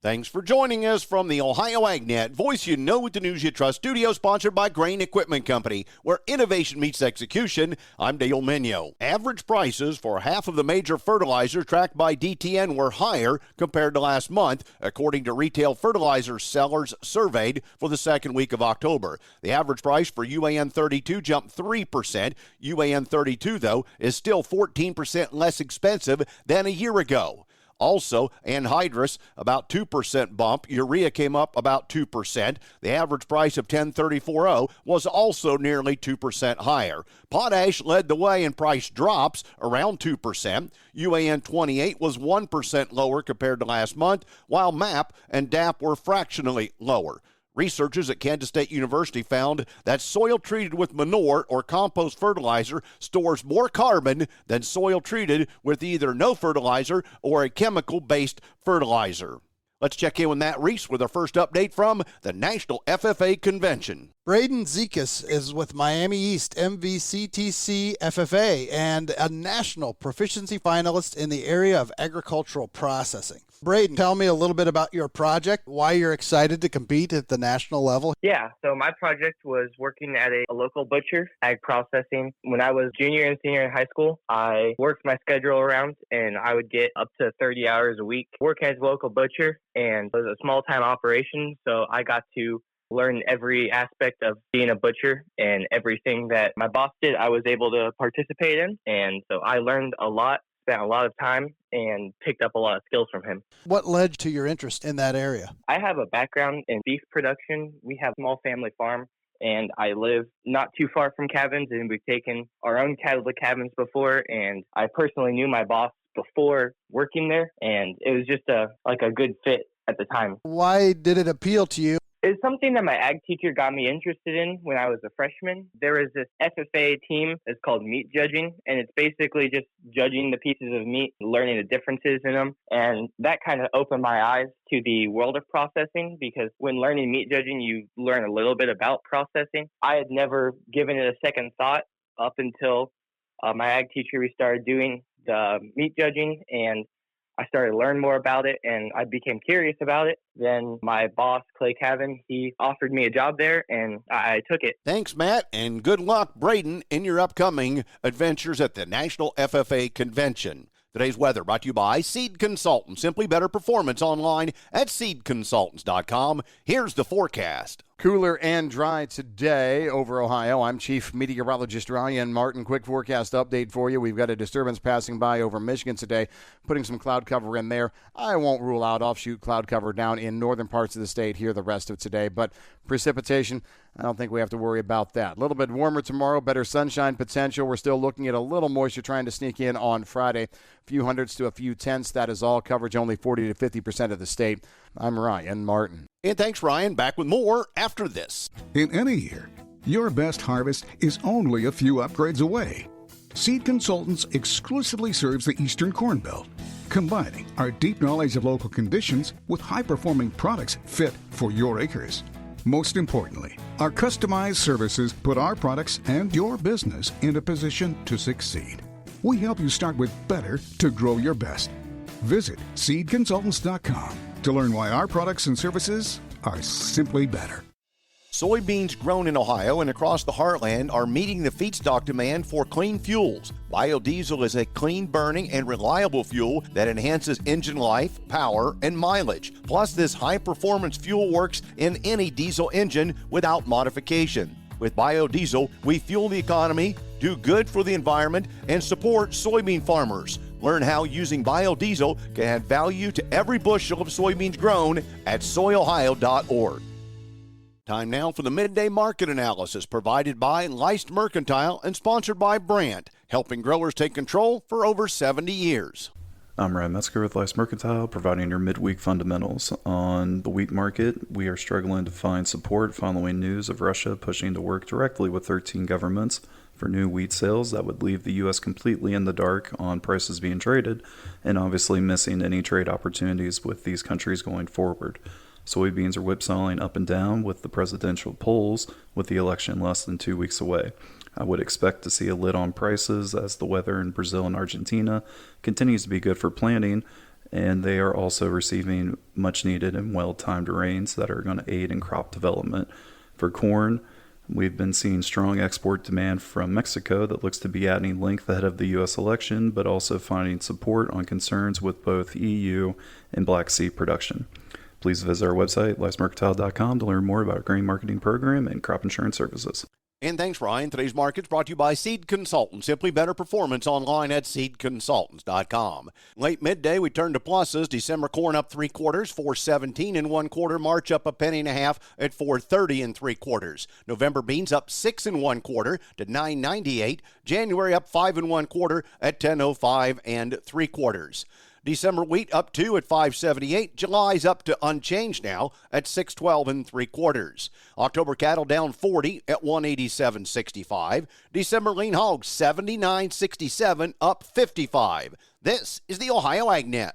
Thanks for joining us from the Ohio AgNet, voice you know with the news you trust studio, sponsored by Grain Equipment Company, where innovation meets execution. I'm Dale Minyo. Average prices for half of the major fertilizers tracked by DTN were higher compared to last month, according to retail fertilizer sellers surveyed for the second week of October. The average price for UAN 32 jumped 3%. UAN 32, though, is still 14% less expensive than a year ago. Also, anhydrous, about 2% bump. Urea came up about 2%. The average price of 1034.0 was also nearly 2% higher. Potash led the way in price drops, around 2%. UAN 28 was 1% lower compared to last month, while MAP and DAP were fractionally lower. Researchers at Kansas State University found that soil treated with manure or compost fertilizer stores more carbon than soil treated with either no fertilizer or a chemical-based fertilizer. Let's check in with Matt Reese with our first update from the National FFA Convention. Braden Zekas is with Miami East MVCTC FFA and a national proficiency finalist in the area of agricultural processing. Braden, tell me a little bit about your project, why you're excited to compete at the national level. Yeah, so my project was working at a local butcher, ag processing. When I was junior and senior in high school, I worked my schedule around and I would get up to 30 hours a week working as a local butcher, and it was a small-time operation, so I got to learn every aspect of being a butcher, and everything that my boss did, I was able to participate in. And so I learned a lot, spent a lot of time, and picked up a lot of skills from him. What led to your interest in that area? I have a background in beef production. We have a small family farm, and I live not too far from cabins, and we've taken our own cattle to cabins before, and I personally knew my boss before working there, and it was just a good fit at the time. Why did it appeal to you? It's something that my ag teacher got me interested in when I was a freshman. There is this FFA team. It's called meat judging, and it's basically just judging the pieces of meat, learning the differences in them. And that kind of opened my eyes to the world of processing, because when learning meat judging, you learn a little bit about processing. I had never given it a second thought up until my ag teacher, we started doing the meat judging, and I started to learn more about it, and I became curious about it. Then my boss, Clay Cavan, he offered me a job there, and I took it. Thanks, Matt, and good luck, Braden, in your upcoming adventures at the National FFA Convention. Today's weather brought to you by Seed Consultants. Simply better performance online at seedconsultants.com. Here's the forecast. Cooler and dry today over Ohio. I'm Chief Meteorologist Ryan Martin. Quick forecast update for you. We've got a disturbance passing by over Michigan today, putting some cloud cover in there. I won't rule out offshoot cloud cover down in northern parts of the state here the rest of today, but precipitation, I don't think we have to worry about that. A little bit warmer tomorrow, better sunshine potential. We're still looking at a little moisture trying to sneak in on Friday. A few hundreds to a few tenths. That is all. Coverage only 40 to 50% of the state. I'm Ryan Martin. And thanks, Ryan. Back with more after this. In any year, your best harvest is only a few upgrades away. Seed Consultants exclusively serves the Eastern Corn Belt, combining our deep knowledge of local conditions with high-performing products fit for your acres. Most importantly, our customized services put our products and your business in a position to succeed. We help you start with better to grow your best. Visit seedconsultants.com to learn why our products and services are simply better. Soybeans grown in Ohio and across the heartland are meeting the feedstock demand for clean fuels. Biodiesel is a clean-burning and reliable fuel that enhances engine life, power, and mileage. Plus, this high-performance fuel works in any diesel engine without modification. With biodiesel, we fuel the economy, do good for the environment, and support soybean farmers. Learn how using biodiesel can add value to every bushel of soybeans grown at soyohio.org. Time now for the Midday Market Analysis, provided by Leist Mercantile and sponsored by Brandt, helping growers take control for over 70 years. I'm Ryan Metzger with Leist Mercantile, providing your midweek fundamentals. On the wheat market, we are struggling to find support following news of Russia pushing to work directly with 13 governments for new wheat sales that would leave the U.S. completely in the dark on prices being traded, and obviously missing any trade opportunities with these countries going forward. Soybeans are whipsawing up and down with the presidential polls, with the election less than 2 weeks away. I would expect to see a lid on prices as the weather in Brazil and Argentina continues to be good for planting, and they are also receiving much needed and well-timed rains that are going to aid in crop development. For corn, we've been seeing strong export demand from Mexico that looks to be adding length ahead of the U.S. election, but also finding support on concerns with both EU and Black Sea production. Please visit our website, lifemercantile.com, to learn more about our grain marketing program and crop insurance services. And thanks, Ryan. Today's market's brought to you by Seed Consultants. Simply better performance online at seedconsultants.com. Late midday, we turn to pluses. December corn up 3/4, 4.17 1/4. March up 1.5 at 4.30 3/4. November beans up 6 1/4 to 9.98. January up 5 1/4 at 10.05 3/4. December wheat up 2 at 5.78. July's up to unchanged now at 6.12 3/4. October cattle down 40 at 187.65. December lean hogs 79.67 up 55. This is the Ohio AgNet.